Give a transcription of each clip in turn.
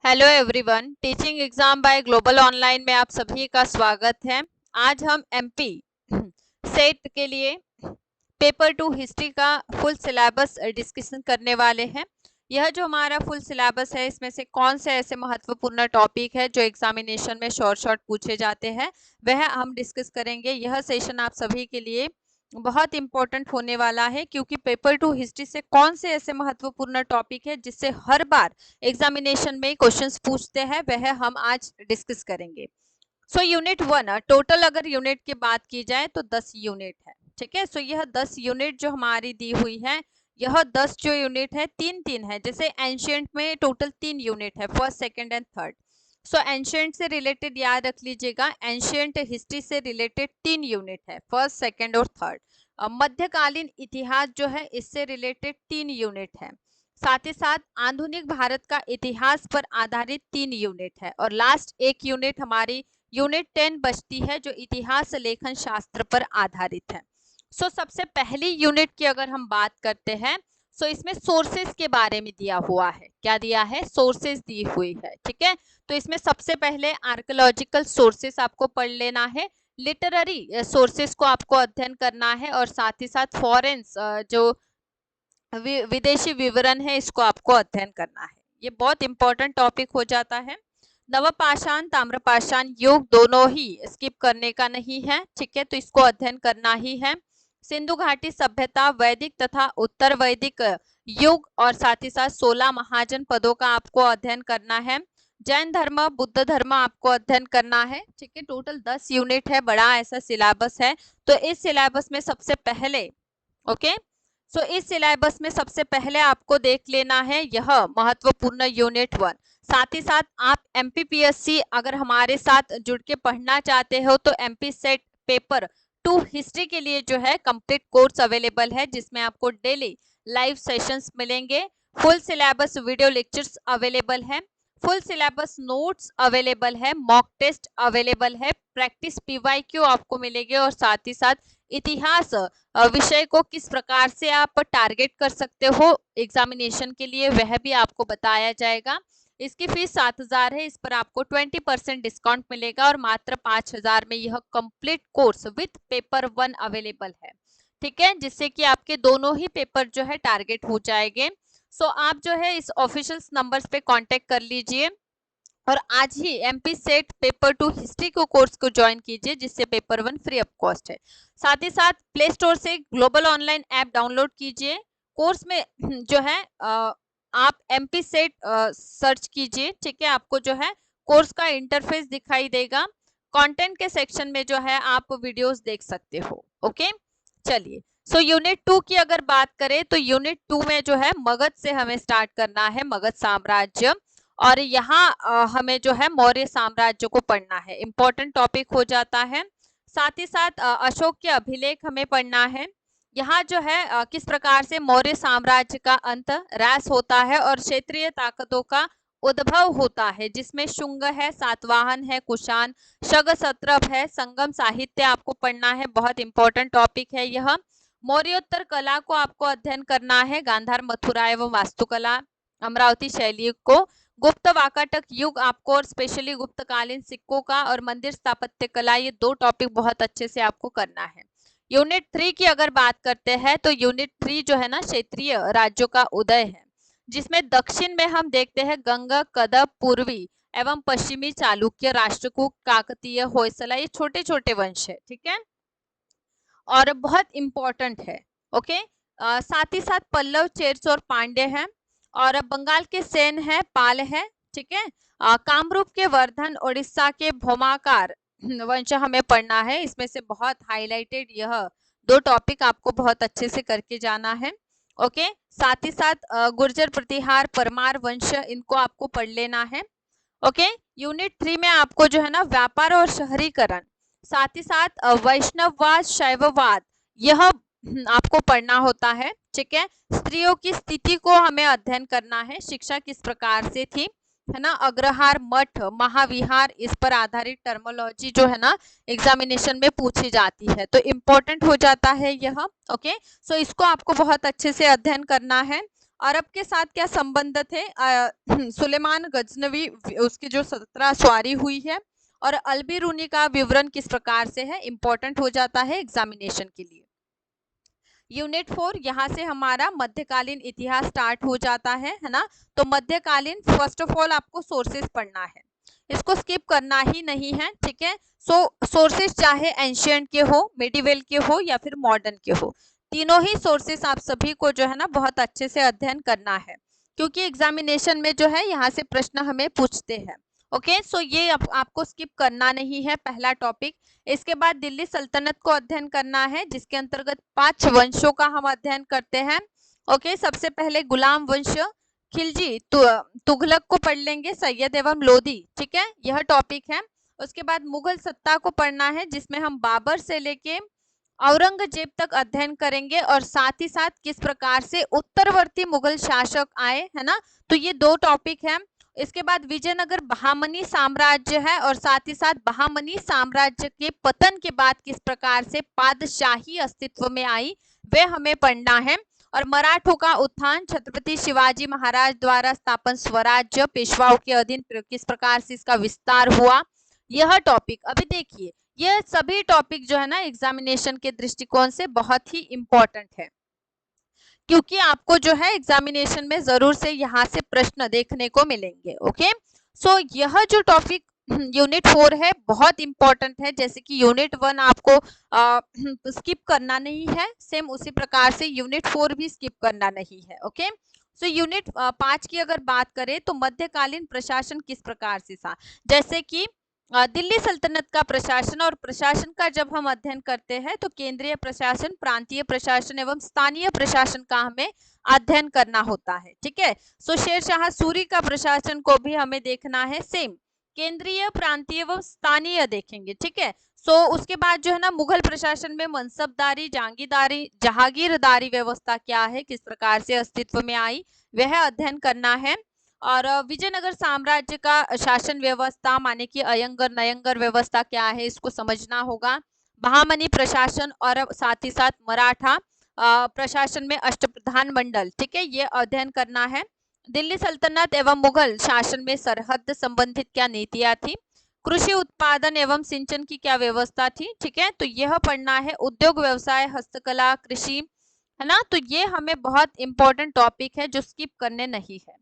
Hello everyone, teaching exam by global online में आप सभी का स्वागत है। आज हम एमपी सेट के लिए पेपर 2 हिस्ट्री का फुल सिलेबस डिस्कशन करने वाले हैं। यह जो हमारा फुल सिलेबस है, इसमें से कौन से ऐसे महत्वपूर्ण टॉपिक है जो एग्जामिनेशन में शॉर्ट पूछे जाते हैं, वह हम डिस्कस करेंगे। यह सेशन आप सभी के लिए बहुत इंपॉर्टेंट होने वाला है, क्योंकि पेपर 2 हिस्ट्री से कौन से ऐसे महत्वपूर्ण टॉपिक है जिससे हर बार एग्जामिनेशन में क्वेश्चंस पूछते हैं, वह हम आज डिस्कस करेंगे। सो यूनिट 1, टोटल अगर यूनिट की बात की जाए तो 10 यूनिट है। ठीक है, सो यह 10 यूनिट जो हमारी दी हुई है, यह 10 जो यूनिट है तीन तीन है। जैसे एंशियंट में टोटल 3 यूनिट है, first second and third. So ancient से रिलेटेड याद रख लीजिएगा, एंशियंट हिस्ट्री से रिलेटेड 3 यूनिट है, फर्स्ट सेकंड और थर्ड। मध्यकालीन इतिहास जो है, इससे रिलेटेड 3 यूनिट है। साथ ही साथ आधुनिक भारत का इतिहास पर आधारित 3 यूनिट है। और लास्ट एक यूनिट हमारी यूनिट 10 बचती है, जो इतिहास लेखन शास्त्र पर आधारित है। सो सबसे पहली यूनिट की अगर हम बात करते हैं, सो इसमें सोर्सेस के बारे में दिया हुआ है। क्या दिया है? सोर्सेस दी हुई है। ठीक है, तो इसमें सबसे पहले आर्कियोलॉजिकल सोर्सेस आपको पढ़ लेना है, लिटरेरी सोर्सेस को आपको अध्ययन करना है, और साथ ही साथ फॉरेन्स जो विदेशी विवरण है, इसको आपको अध्ययन करना है। ये बहुत इंपॉर्टेंट टॉपिक हो जाता है। नवपाषाण ताम्रपाषाण युग दोनों ही स्किप करने का नहीं है। ठीक है, तो इसको अध्ययन करना ही है। सिंधु घाटी सभ्यता, वैदिक तथा उत्तर वैदिक युग, और साथ ही साथ 16 महाजन पदों का आपको अध्ययन करना है। जैन धर्म, बुद्ध धर्म आपको अध्ययन करना है। ठीक है, टोटल 10 यूनिट है, बड़ा ऐसा सिलेबस है। तो इस सिलेबस में सबसे पहले सो इस सिलेबस में सबसे पहले आपको देख लेना है यह महत्वपूर्ण यूनिट 1। साथ ही साथ आप एमपीपीएससी अगर हमारे साथ जुड़ के पढ़ना चाहते हो, तो एमपी सेट पेपर 2 हिस्ट्री के लिए जो है कंप्लीट कोर्स अवेलेबल है, जिसमें आपको डेली लाइव सेशंस मिलेंगे, full syllabus video lectures available है, फुल सिलेबस नोट्स अवेलेबल है, मॉक टेस्ट अवेलेबल है, प्रैक्टिस पीवाईक्यू आपको मिलेगी, और साथ ही साथ इतिहास विषय को किस प्रकार से आप टारगेट कर सकते हो एग्जामिनेशन के लिए, वह भी आपको बताया जाएगा। इसकी फीस 7,000 है, इस पर आपको 20% डिस्काउंट मिलेगा, और मात्र 5,000 में यह complete course with paper 1 available है। ठीक है, जिससे कि आपके दोनों ही पेपर जो है टारगेट हो जाएंगे। सो आप जो है इस ऑफिशियल नंबर्स पे कांटेक्ट कर लीजिए, और आज ही एमपी सेट पेपर 2 हिस्ट्री को कोर्स को ज्वाइन कीजिए, जिससे पेपर 1 फ्री ऑफ कॉस्ट है। साथ ही साथ प्ले स्टोर से ग्लोबल ऑनलाइन ऐप डाउनलोड कीजिए। कोर्स में जो है आप एमपी सेट सर्च कीजिए। ठीक है, आपको जो है कोर्स का इंटरफेस दिखाई देगा। कंटेंट के सेक्शन में जो है आप वीडियोस देख सकते हो। ओके, चलिए। सो यूनिट 2 की अगर बात करें, तो यूनिट 2 में जो है मगध से हमें स्टार्ट करना है, मगध साम्राज्य। और यहाँ हमें जो है मौर्य साम्राज्य को पढ़ना है, इंपॉर्टेंट टॉपिक हो जाता है। साथ ही साथ अशोक के अभिलेख हमें पढ़ना है। यहाँ जो है किस प्रकार से मौर्य साम्राज्य का अंत ह्रास होता है और क्षेत्रीय ताकतों का उद्भव होता है, जिसमें शुंग है, सातवाहन है, कुषाण, शक सत्रप है। संगम साहित्य आपको पढ़ना है, बहुत इंपॉर्टेंट टॉपिक है यह। मौर्योत्तर कला को आपको अध्ययन करना है, गांधार, मथुरा एवं वास्तुकला, अमरावती शैली को। गुप्त वाकाटक युग आपको, और स्पेशली गुप्तकालीन सिक्कों का और मंदिर स्थापत्य कला, ये 2 टॉपिक बहुत अच्छे से आपको करना है। यूनिट 3 की अगर बात करते हैं, तो यूनिट 3 जो है ना, क्षेत्रीय राज्यों का उदय है, जिसमें दक्षिण में हम देखते हैं गंगा, कदम, पूर्वी एवं पश्चिमी चालुक्य, राष्ट्रकूट, काकतीय, होयसला, ये छोटे छोटे वंश है। ठीक है, और बहुत इंपॉर्टेंट है। ओके, साथ ही साथ पल्लव, चेर्स और पांड्य हैं, और बंगाल के सेन है, पाल है। ठीक है, कामरूप के वर्धन, उड़ीसा के भौमाकार वंश हमें पढ़ना है। इसमें से बहुत हाईलाइटेड यह 2 टॉपिक आपको बहुत अच्छे से करके जाना है। ओके, साथ ही साथ गुर्जर प्रतिहार, परमार वंश, इनको आपको पढ़ लेना है। ओके, यूनिट 3 में आपको जो है ना व्यापार और शहरीकरण, साथ ही साथ वैष्णववाद, शैववाद, यह आपको पढ़ना होता है। ठीक है, स्त्रियों की स्थिति को हमें अध्ययन करना है, शिक्षा किस प्रकार से थी, है ना, अग्रहार, मठ, महाविहार, इस पर आधारित टर्मोलॉजी जो है ना एग्जामिनेशन में पूछी जाती है, तो इम्पोर्टेंट हो जाता है यह। ओके, सो इसको आपको बहुत अच्छे से अध्ययन करना है। अरब के साथ क्या संबंध थे? सुलेमान गजनवी, उसकी जो 17 सवारी हुई है, और अल बिरूनी का विवरण किस प्रकार से है, इंपॉर्टेंट हो जाता है एग्जामिनेशन के लिए। यूनिट 4, यहाँ से हमारा मध्यकालीन इतिहास स्टार्ट हो जाता है ना। तो मध्यकालीन फर्स्ट ऑफ ऑल आपको सोर्सेस पढ़ना है, इसको स्किप करना ही नहीं है, ठीक है। सो सोर्सेस चाहे एंशियंट के हो, मिडिवल के हो या फिर मॉडर्न के हो, तीनों ही सोर्सेस आप सभी को जो है ना बहुत अच्छे से अध्ययन करना है, क्योंकि एग्जामिनेशन में जो है यहाँ से प्रश्न हमें पूछते हैं। ओके, सो ये आपको स्किप करना नहीं है, पहला टॉपिक। इसके बाद दिल्ली सल्तनत को अध्ययन करना है, जिसके अंतर्गत 5 वंशों का हम अध्ययन करते हैं। ओके, सबसे पहले गुलाम वंश, खिलजी, तुगलक को पढ़ लेंगे, सैयद एवं लोधी, ठीक है, यह टॉपिक है। उसके बाद मुगल सत्ता को पढ़ना है, जिसमें हम बाबर से लेके औरंगजेब तक अध्ययन करेंगे, और साथ ही साथ किस प्रकार से उत्तरवर्ती मुगल शासक आए, है ना। तो ये 2 टॉपिक है। इसके बाद विजयनगर बहामनी साम्राज्य है, और साथ ही साथ बहामनी साम्राज्य के पतन के बाद किस प्रकार से पादशाही अस्तित्व में आई, वे हमें पढ़ना है। और मराठों का उत्थान, छत्रपति शिवाजी महाराज द्वारा स्थापन स्वराज्य, पेशवाओं के अधीन किस प्रकार से इसका विस्तार हुआ, यह टॉपिक। अभी देखिए, ये सभी टॉपिक जो है ना एग्जामिनेशन के दृष्टिकोण से बहुत ही इंपॉर्टेंट है, क्योंकि आपको जो है एग्जामिनेशन में जरूर से यहाँ से प्रश्न देखने को मिलेंगे। ओके, सो यह जो टॉपिक यूनिट 4 है बहुत इंपॉर्टेंट है, जैसे कि यूनिट 1 आपको स्किप करना नहीं है, सेम उसी प्रकार से यूनिट 4 भी स्किप करना नहीं है। ओके, सो यूनिट 5 की अगर बात करें तो मध्यकालीन प्रशासन किस प्रकार से था, जैसे कि दिल्ली सल्तनत का प्रशासन, और प्रशासन का जब हम अध्ययन करते हैं तो केंद्रीय प्रशासन, प्रांतीय प्रशासन एवं स्थानीय प्रशासन का हमें अध्ययन करना होता है, ठीक है। सो शेरशाह सूरी का प्रशासन को भी हमें देखना है, सेम केंद्रीय, प्रांतीय एवं स्थानीय देखेंगे, ठीक है। सो उसके बाद जो है ना मुगल प्रशासन में मनसबदारी, जहागीरदारी व्यवस्था क्या है, किस प्रकार से अस्तित्व में आई, वह अध्ययन करना है। और विजयनगर साम्राज्य का शासन व्यवस्था, माने कि अयंगर नयंगर व्यवस्था क्या है, इसको समझना होगा। बहामनी प्रशासन और साथ ही साथ मराठा प्रशासन में अष्टप्रधान मंडल, ठीक है, ये अध्ययन करना है। दिल्ली सल्तनत एवं मुगल शासन में सरहद संबंधित क्या नीतियां थी, कृषि उत्पादन एवं सिंचन की क्या व्यवस्था थी, ठीक है, तो यह पढ़ना है। उद्योग व्यवसाय, हस्तकला, कृषि, है ना। तो ये हमें बहुत इंपॉर्टेंट टॉपिक है जो स्किप करने नहीं है।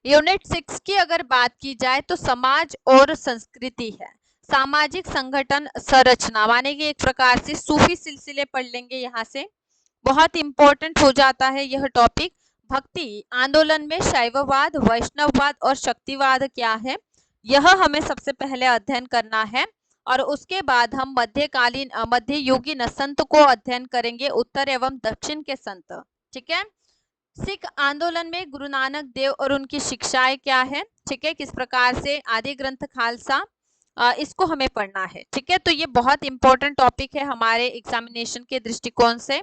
यूनिट 6 की अगर बात की जाए तो समाज और संस्कृति है, सामाजिक संगठन संरचना, माने कि एक प्रकार से सूफी सिलसिले पढ़ लेंगे, यहाँ से बहुत इंपॉर्टेंट हो जाता है यह टॉपिक। भक्ति आंदोलन में शैववाद, वैष्णववाद और शक्तिवाद क्या है, यह हमें सबसे पहले अध्ययन करना है। और उसके बाद हम मध्यकालीन मध्ययुगीन संत को अध्ययन करेंगे, उत्तर एवं दक्षिण के संत, ठीक है। सिख आंदोलन में गुरु नानक देव और उनकी शिक्षाएं क्या है, ठीक है, किस प्रकार से आदि ग्रंथ खालसा, इसको हमें पढ़ना है, ठीक है। तो ये बहुत इंपॉर्टेंट टॉपिक है हमारे एग्जामिनेशन के दृष्टिकोण से।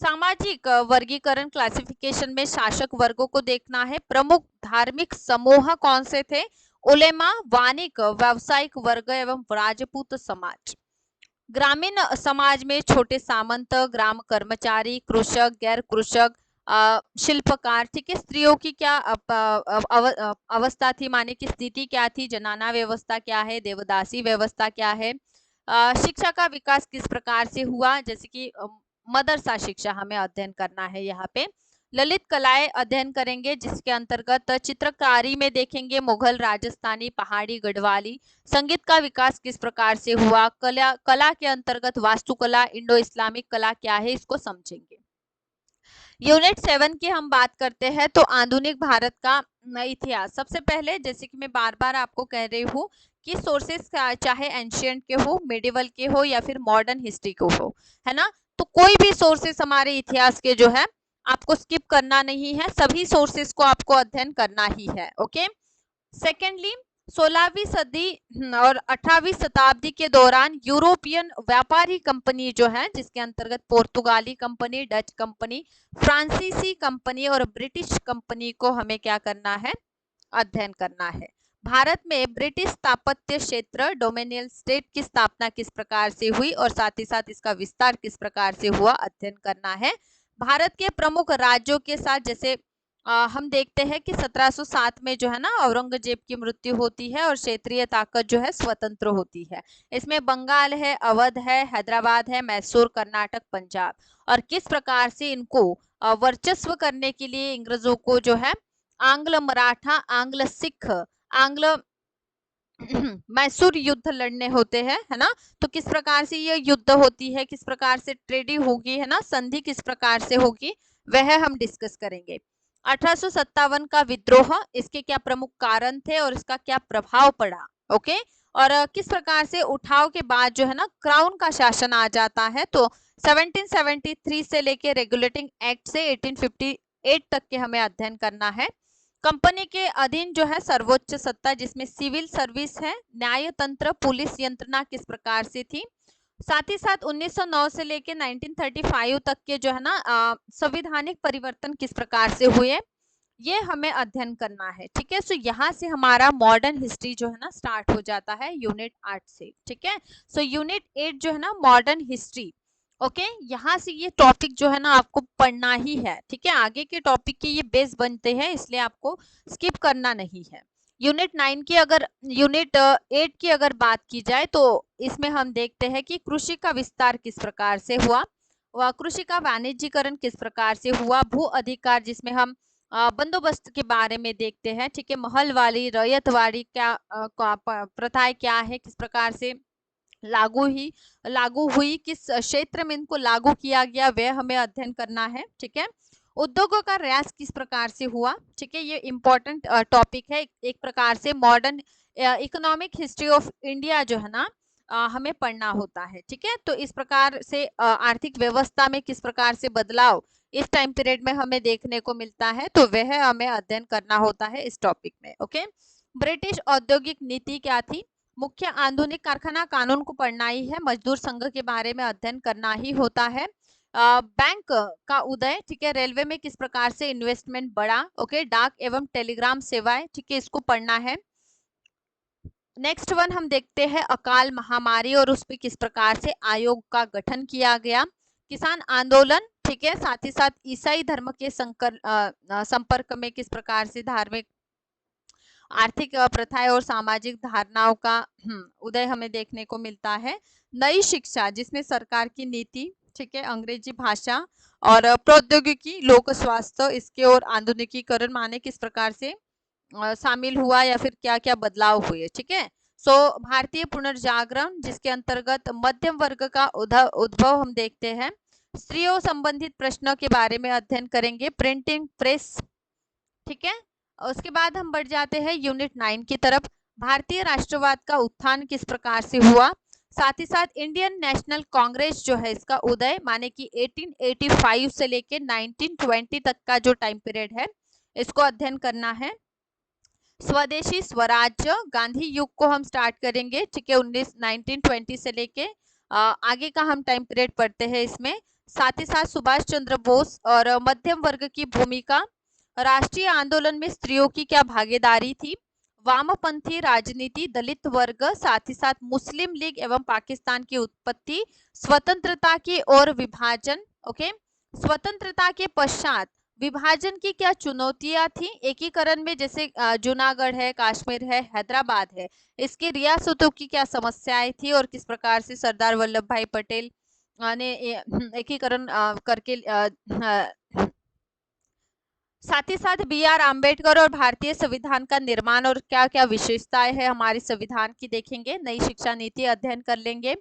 सामाजिक वर्गीकरण, क्लासिफिकेशन में शासक वर्गों को देखना है। प्रमुख धार्मिक समूह कौन से थे, उलेमा, वाणिक, व्यावसायिक वर्ग एवं राजपूत समाज। ग्रामीण समाज में छोटे सामंत, ग्राम कर्मचारी, कृषक, गैर कृषक, शिल्पकार, ठीक है। स्त्रियों की क्या अवस्था थी, माने की स्थिति क्या थी, जनाना व्यवस्था क्या है, देवदासी व्यवस्था क्या है। शिक्षा का विकास किस प्रकार से हुआ, जैसे कि मदरसा शिक्षा हमें अध्ययन करना है यहाँ पे। ललित कलाएं अध्ययन करेंगे, जिसके अंतर्गत चित्रकारी में देखेंगे मुगल, राजस्थानी, पहाड़ी, गढ़वाली। संगीत का विकास किस प्रकार से हुआ, कला के अंतर्गत वास्तुकला, इंडो इस्लामिक कला क्या है, इसको समझेंगे। यूनिट 7 की हम बात करते हैं तो आधुनिक भारत का इतिहास। सबसे पहले, जैसे कि मैं बार बार आपको कह रही हूँ कि सोर्सेस चाहे एंशियंट के हो, मेडिवल के हो या फिर मॉडर्न हिस्ट्री को हो, है ना, तो कोई भी सोर्सेस हमारे इतिहास के जो है आपको स्किप करना नहीं है, सभी सोर्सेस को आपको अध्ययन करना ही है। ओके, सेकेंडली, 16वीं सदी और 18वीं शताब्दी के दौरान यूरोपियन व्यापारी कंपनी जो है, जिसके अंतर्गत पुर्तगाली कंपनी, डच कंपनी, फ्रांसीसी कंपनी और ब्रिटिश कंपनी को हमें क्या करना है, अध्ययन करना है। भारत में ब्रिटिश स्थापत्य क्षेत्र, डोमिनियल स्टेट की स्थापना किस प्रकार से हुई और साथ ही साथ इसका विस्तार किस प्रकार से हुआ, अध्ययन करना है। भारत के प्रमुख राज्यों के साथ जैसे हम देखते हैं कि 1707 में जो है ना औरंगजेब की मृत्यु होती है और क्षेत्रीय ताकत जो है स्वतंत्र होती है। इसमें बंगाल है, अवध है, हैदराबाद है, मैसूर, कर्नाटक, पंजाब। और किस प्रकार से इनको वर्चस्व करने के लिए अंग्रेजों को जो है आंग्ल मराठा, आंग्ल सिख, आंग्ल मैसूर युद्ध लड़ने होते हैं, है ना। तो किस प्रकार से ये युद्ध होती है, किस प्रकार से ट्रेडी होगी, है ना, संधि किस प्रकार से होगी, वह हम डिस्कस करेंगे। 1857 का विद्रोह, इसके क्या प्रमुख कारण थे और इसका क्या प्रभाव पड़ा, ओके। और किस प्रकार से उठाव के बाद जो है ना क्राउन का शासन आ जाता है। तो 1773 से लेके रेगुलेटिंग एक्ट से 1858 तक के हमें अध्ययन करना है। कंपनी के अधीन जो है सर्वोच्च सत्ता, जिसमें सिविल सर्विस है, न्याय तंत्र, पुलिस यंत्रणा किस प्रकार से थी। साथ ही साथ 1909 से लेके 1935 तक के जो है ना संवैधानिक परिवर्तन किस प्रकार से हुए, ये हमें अध्ययन करना है, ठीक है। सो यहाँ से हमारा मॉडर्न हिस्ट्री जो है ना स्टार्ट हो जाता है यूनिट 8 से, ठीक है। सो यूनिट 8 जो है ना मॉडर्न हिस्ट्री, ओके। यहाँ से ये टॉपिक जो है ना आपको पढ़ना ही है, ठीक है। आगे के टॉपिक के ये बेस बनते हैं, इसलिए आपको स्किप करना नहीं है। यूनिट 8 की अगर बात की जाए तो इसमें हम देखते हैं कि कृषि का विस्तार किस प्रकार से हुआ, व कृषि का वाणिज्यीकरण किस प्रकार से हुआ, भू अधिकार जिसमें हम बंदोबस्त के बारे में देखते हैं, ठीक है। महलवाड़ी, रैयतवाड़ी क्या प्रथाएं क्या है, किस प्रकार से लागू हुई, किस क्षेत्र में इनको लागू किया गया, वह हमें अध्ययन करना है, ठीक है। उद्योगों का र्यास किस प्रकार से हुआ, ठीक है, ये इंपॉर्टेंट टॉपिक है। एक प्रकार से modern economic history of India जो है ना हमें पढ़ना होता है, ठीक है। तो इस प्रकार से आर्थिक व्यवस्था में किस प्रकार से बदलाव इस टाइम पीरियड में हमें देखने को मिलता है, तो वह हमें अध्ययन करना होता है इस टॉपिक में, ओके। ब्रिटिश औद्योगिक नीति क्या थी, मुख्य आधुनिक कारखाना कानून को पढ़ना ही है, मजदूर संघ के बारे में अध्ययन करना ही होता है। बैंक का उदय, ठीक है, रेलवे में किस प्रकार से इन्वेस्टमेंट बढ़ा, ओके, डाक एवं टेलीग्राम सेवाएं, ठीक है, इसको पढ़ना है। नेक्स्ट वन हम देखते हैं अकाल महामारी और उस पर किस प्रकार से आयोग का गठन किया गया। किसान आंदोलन, ठीक है, साथ ही साथ ईसाई धर्म के संपर्क में किस प्रकार से धार्मिक, आर्थिक प्रथाएं और सामाजिक धारणाओं का उदय हमें देखने को मिलता है। नई शिक्षा जिसमें सरकार की नीति, ठीक है, अंग्रेजी भाषा और प्रौद्योगिकी, लोक स्वास्थ्य, इसके और आधुनिकीकरण माने किस प्रकार से शामिल हुआ या फिर क्या क्या बदलाव हुए, ठीक है। सो भारतीय पुनर्जागरण जिसके अंतर्गत मध्यम वर्ग का उद्भव हम देखते हैं। स्त्रियों संबंधित प्रश्नों के बारे में अध्ययन करेंगे, प्रिंटिंग प्रेस, ठीक है। उसके बाद हम बढ़ जाते हैं यूनिट 9 की तरफ। भारतीय राष्ट्रवाद का उत्थान किस प्रकार से हुआ, साथ ही साथ इंडियन नेशनल कांग्रेस जो है इसका उदय माने कि 1885 से लेके 1920 तक का जो टाइम पीरियड है इसको अध्ययन करना है। स्वदेशी स्वराज्य गांधी युग को हम स्टार्ट करेंगे, ठीक है, 1920 से लेके आगे का हम टाइम पीरियड पढ़ते हैं इसमें। साथ ही साथ सुभाष चंद्र बोस और मध्यम वर्ग की भूमिका, राष्ट्रीय आंदोलन में स्त्रियों की क्या भागीदारी थी, वामपंथी राजनीति, दलित वर्ग, साथ ही साथ मुस्लिम लीग एवं पाकिस्तान की उत्पत्ति, स्वतंत्रता की और विभाजन, ओके। स्वतंत्रता के पश्चात विभाजन की क्या चुनौतियां थी, एकीकरण में जैसे जूनागढ़ है, कश्मीर है, हैदराबाद है, इसकी रियासतों की क्या समस्याएं थी और किस प्रकार से सरदार वल्लभ भाई पटेल ने एकीकरण करके साथ ही साथ बी आर अम्बेडकर और भारतीय संविधान का निर्माण और क्या क्या विशेषताएं है हमारे संविधान की देखेंगे। नई शिक्षा नीति अध्ययन कर लेंगे,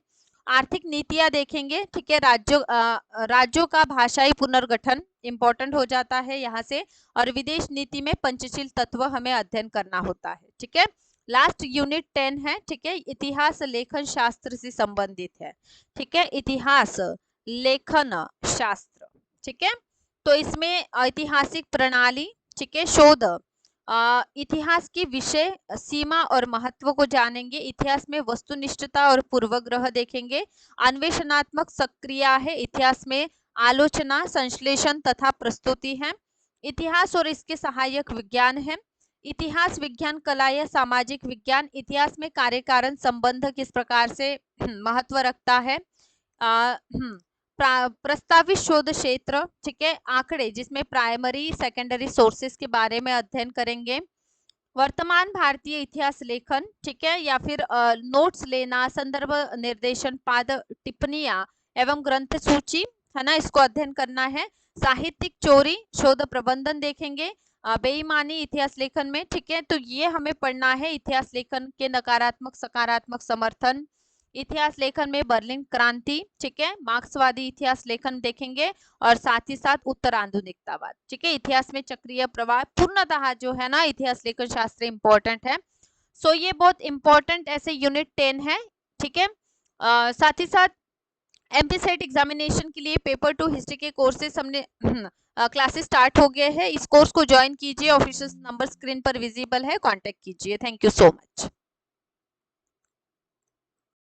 आर्थिक नीतियां देखेंगे, ठीक है। राज्यों का भाषाई पुनर्गठन इंपॉर्टेंट हो जाता है यहाँ से, और विदेश नीति में पंचशील तत्व हमें अध्ययन करना होता है, ठीक है। लास्ट यूनिट 10 है, ठीक है, इतिहास लेखन शास्त्र से संबंधित है, ठीक है, इतिहास लेखन शास्त्र, ठीक है। तो इसमें ऐतिहासिक प्रणाली, ठीक है, शोध, इतिहास की विषय सीमा और महत्व को जानेंगे, इतिहास में वस्तुनिष्ठता और पूर्वग्रह देखेंगे, अन्वेषणात्मक सक्रिया है, इतिहास में आलोचना, संश्लेषण तथा प्रस्तुति है, इतिहास और इसके सहायक विज्ञान है, इतिहास विज्ञान कला या सामाजिक विज्ञान, इतिहास में कार्य कारण संबंध किस प्रकार से महत्व रखता है, प्रस्तावित शोध क्षेत्र, ठीक है, आंकड़े जिसमें प्राइमरी सेकेंडरी सोर्सेस के बारे में अध्ययन करेंगे, वर्तमान भारतीय इतिहास लेखन, ठीक है, या फिर नोट्स लेना, संदर्भ निर्देशन, पाद टिप्पणियां एवं ग्रंथ सूची, है ना, इसको अध्ययन करना है। साहित्यिक चोरी, शोध प्रबंधन देखेंगे, बेईमानी इतिहास लेखन में, ठीक है, तो ये हमें पढ़ना है। इतिहास लेखन के नकारात्मक सकारात्मक समर्थन, इतिहास लेखन में बर्लिन क्रांति, ठीक है, मार्क्सवादी इतिहास लेखन देखेंगे, और साथ ही साथ उत्तराधुनिकतावाद, ठीक है, इतिहास में चक्रीय प्रवाह, पूर्णतः जो है ना इतिहास लेखन शास्त्र इंपॉर्टेंट है। सो ये बहुत इंपॉर्टेंट ऐसे यूनिट 10 है, ठीक है। साथ ही साथ एमपी सेट एग्जामिनेशन के लिए पेपर 2 हिस्ट्री के कोर्सेस हमने क्लासेस स्टार्ट हो गए हैं। इस कोर्स को ज्वाइन कीजिए, ऑफिशियल नंबर स्क्रीन पर विजिबल है, कांटेक्ट कीजिए। Thank you so much.